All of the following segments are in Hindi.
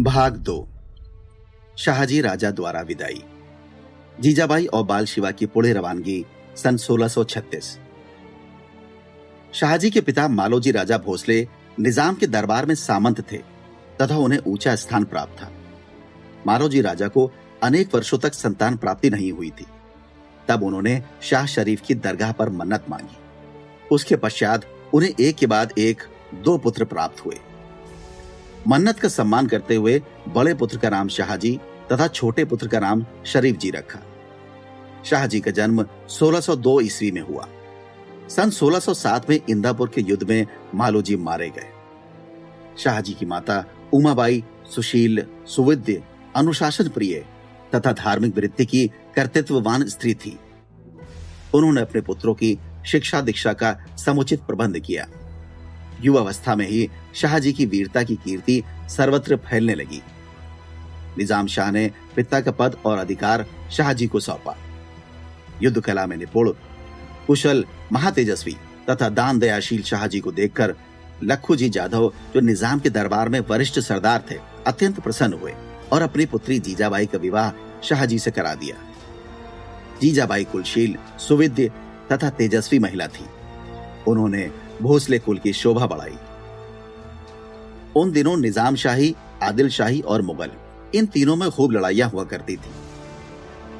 भाग 2। शाहजी राजा द्वारा विदाई। जीजाबाई और बाल शिवा की पुणे रवानगी सन 1636। शाहजी के पिता मालोजी राजा भोसले निजाम के दरबार में सामंत थे तथा उन्हें ऊंचा स्थान प्राप्त था। मालोजी राजा को अनेक वर्षों तक संतान प्राप्ति नहीं हुई थी। तब उन्होंने शाह शरीफ की दरगाह पर मन्नत मांगी। उसके पश्चात उन्हें एक के बाद एक 2 पुत्र प्राप्त हुए। मन्नत का सम्मान करते हुए बड़े पुत्र का नाम शाहजी तथा छोटे पुत्र का नाम शरीफ जी रखा। शाहजी का जन्म 1602 ईस्वी में हुआ। सन 1607 में इंदापुर के युद्ध में मालोजी मारे गए। शाहजी की माता उमाबाई सुशील, सुविद्य, अनुशासन प्रिय तथा धार्मिक वृत्ति की कर्तृत्ववान स्त्री थी। उन्होंने अपने पुत्रों की शिक्षा दीक्षा का समुचित प्रबंध किया। युवावस्था में ही शाहजी की वीरता की कीर्ति सर्वत्र फैलने लगी। निजाम शाह ने पिता का पद और अधिकार शाहजी को सौंपा। युद्ध कला में निपुण, कुशल, महातेजस्वी तथा दान दयाशील शाहजी को देखकर लखू जी जाधव, जो निजाम के दरबार में वरिष्ठ सरदार थे, अत्यंत प्रसन्न हुए और अपनी पुत्री जीजाबाई का विवाह शाहजी से करा दिया। जीजाबाई कुलशील, सुविद्य तथा तेजस्वी महिला थी। उन्होंने भोसले कुल की शोभा बढ़ाई। उन दिनों निजाम शाही, आदिल शाही और मुगल, इन तीनों में खूब लड़ाइयां हुआ करती थी।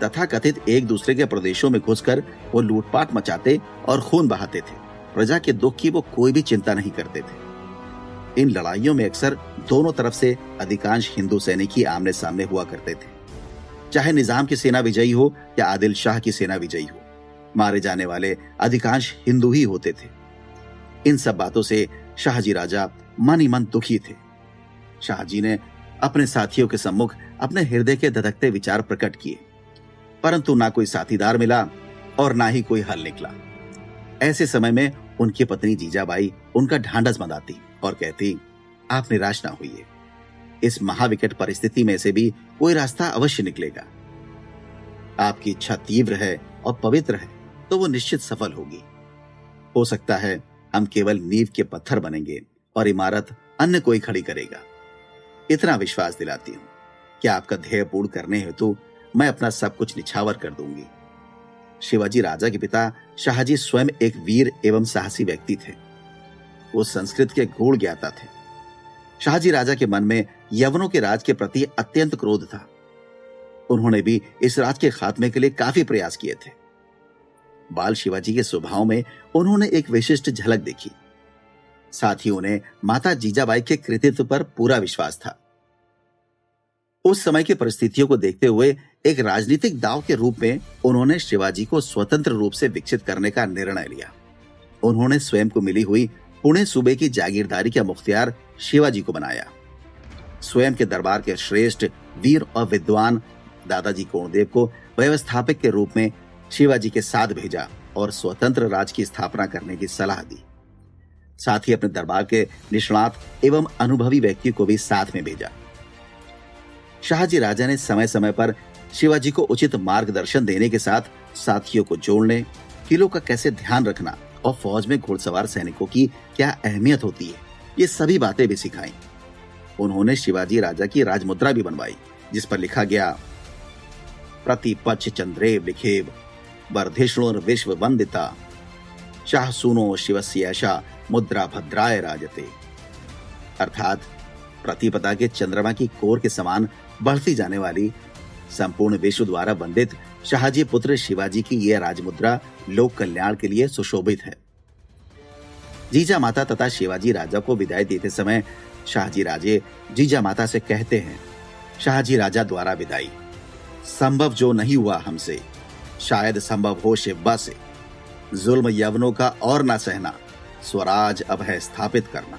तथा कथित एक दूसरे के प्रदेशों में घुसकर वो लूटपाट मचाते और खून बहाते थे। प्रजा के दुख की वो कोई भी चिंता नहीं करते थे। इन लड़ाइयों में अक्सर दोनों तरफ से अधिकांश हिंदू सैनिक ही आमने सामने हुआ करते थे। चाहे निजाम की सेना विजयी हो या आदिल शाह की सेना विजयी हो, मारे जाने वाले अधिकांश हिंदू ही होते थे। इन सब बातों से शाहजी राजा मन ही मन दुखी थे। शाहजी ने अपने साथियों के सम्मुख अपने हृदय के धधकते विचार प्रकट किए, परंतु ना कोई साथीदार मिला और ना ही कोई हल निकला। ऐसे समय में उनकी पत्नी जीजाबाई उनका ढांढस बंधाती और कहती, आप निराश ना होइए, इस महाविकट परिस्थिति में से भी कोई रास्ता अवश्य निकलेगा। आपकी इच्छा तीव्र है और पवित्र है तो वो निश्चित सफल होगी। हो सकता है हम केवल नींव के पत्थर बनेंगे और इमारत अन्य कोई खड़ी करेगा। इतना विश्वास दिलाती हूं कि आपका ध्येय पूर्ण करने हेतु मैं अपना सब कुछ निछावर कर दूंगी। शिवाजी राजा के पिता शाहजी स्वयं एक वीर एवं साहसी व्यक्ति थे। वो संस्कृत के गूढ़ ज्ञाता थे। शाहजी राजा के मन में यवनों के राज के प्रति अत्यंत क्रोध था। उन्होंने भी इस राज के खात्मे के लिए काफी प्रयास किए थे। बाल शिवाजी के स्वभाव में उन्होंने एक विशिष्ट झलक देखी। साथ ही उन्हें माता जीजाबाई के कृतित्व पर पूरा विश्वास था। उस समय की परिस्थितियों को देखते हुए एक राजनीतिक दांव के रूप में उन्होंने शिवाजी को स्वतंत्र रूप से विकसित करने का निर्णय लिया। उन्होंने स्वयं को मिली हुई पुणे सूबे की जागीरदारी का मुख्तियार शिवाजी को बनाया। स्वयं के दरबार के श्रेष्ठ वीर और विद्वान दादाजी कोणदेव को व्यवस्थापक के रूप में शिवाजी के साथ भेजा और स्वतंत्र राज की स्थापना करने की सलाह दी। साथ ही अपने दरबार के निष्णात एवं अनुभवी व्यक्ति को भी साथ में भेजा। शाहजी राजा ने समय समय पर शिवाजी को उचित मार्गदर्शन देने के साथ साथियों को जोड़ने, किलों का कैसे ध्यान रखना और फौज में घुड़सवार सैनिकों की क्या अहमियत होती है, ये सभी बातें भी सिखाई। उन्होंने शिवाजी राजा की राजमुद्रा भी बनवाई, जिस पर लिखा गया, प्रतिपक्ष चंद्रेव लिखेव वर्धिष्णुर विश्व वंदिता शाह सुनो शिवस्यैषा मुद्रा भद्राय राजते। अर्थात प्रतिपदा के चंद्रमा की कोर के समान बढ़ती जाने वाली संपूर्ण विश्व द्वारा वंदित शाहजी पुत्र शिवाजी की यह राजमुद्रा लोक कल्याण के लिए सुशोभित है। जीजा माता तथा शिवाजी राजा को विदाई देते समय शाहजी राजे जीजा माता से कहते हैं, शाहजी राजा द्वारा विदाई संभव जो नहीं हुआ हमसे, शायद संभव हो शिवा से। जुल्म यवनों का और ना सहना, स्वराज अब है स्थापित करना।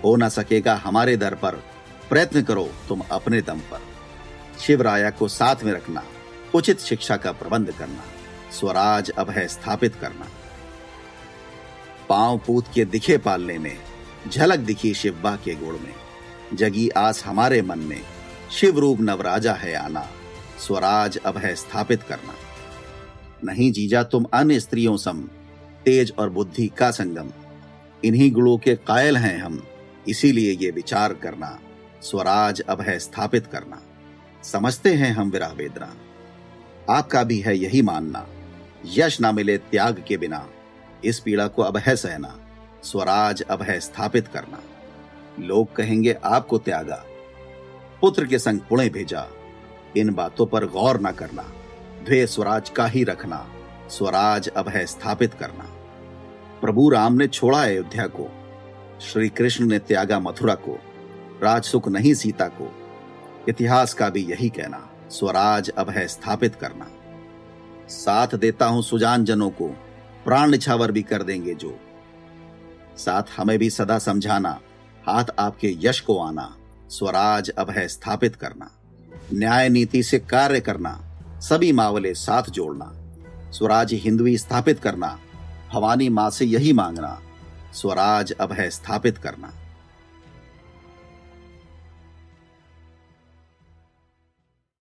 हो ना सकेगा हमारे दर पर, प्रयत्न करो तुम अपने दम पर। शिवराया को साथ में रखना, उचित शिक्षा का प्रबंध करना, स्वराज अब है स्थापित करना। पांव पूत के दिखे पालने में, झलक दिखी शिवा के गुण में। जगी आस हमारे मन में, शिव रूप नवराजा है आना, स्वराज अब है स्थापित करना। नहीं जीजा तुम अन्य स्त्रियों सम, तेज और बुद्धि का संगम। इन्हीं गुणों के कायल हैं हम, इसीलिए ये विचार करना, स्वराज अब है स्थापित करना। समझते हैं हम विरह वेदना, आपका भी है यही मानना, यश ना मिले त्याग के बिना, इस पीड़ा को अब है सहना, स्वराज अब है स्थापित करना। लोग कहेंगे आपको त्यागा, पुत्र के संग पुणे भेजा, इन बातों पर गौर न करना, ध्वेय स्वराज का ही रखना, स्वराज अब है स्थापित करना। प्रभु राम ने छोड़ा अयोध्या को, श्री कृष्ण ने त्यागा मथुरा को, राज सुख नहीं सीता को, इतिहास का भी यही कहना, स्वराज अब है स्थापित करना। साथ देता हूं सुजान जनों को, प्राण निछावर भी कर देंगे जो, साथ हमें भी सदा समझाना, हाथ आपके यश को आना, स्वराज अब है स्थापित करना। न्याय नीति से कार्य करना, सभी मावले साथ जोड़ना, स्वराज हिंदवी स्थापित करना, भवानी मां से यही मांगना, स्वराज अब है स्थापित करना।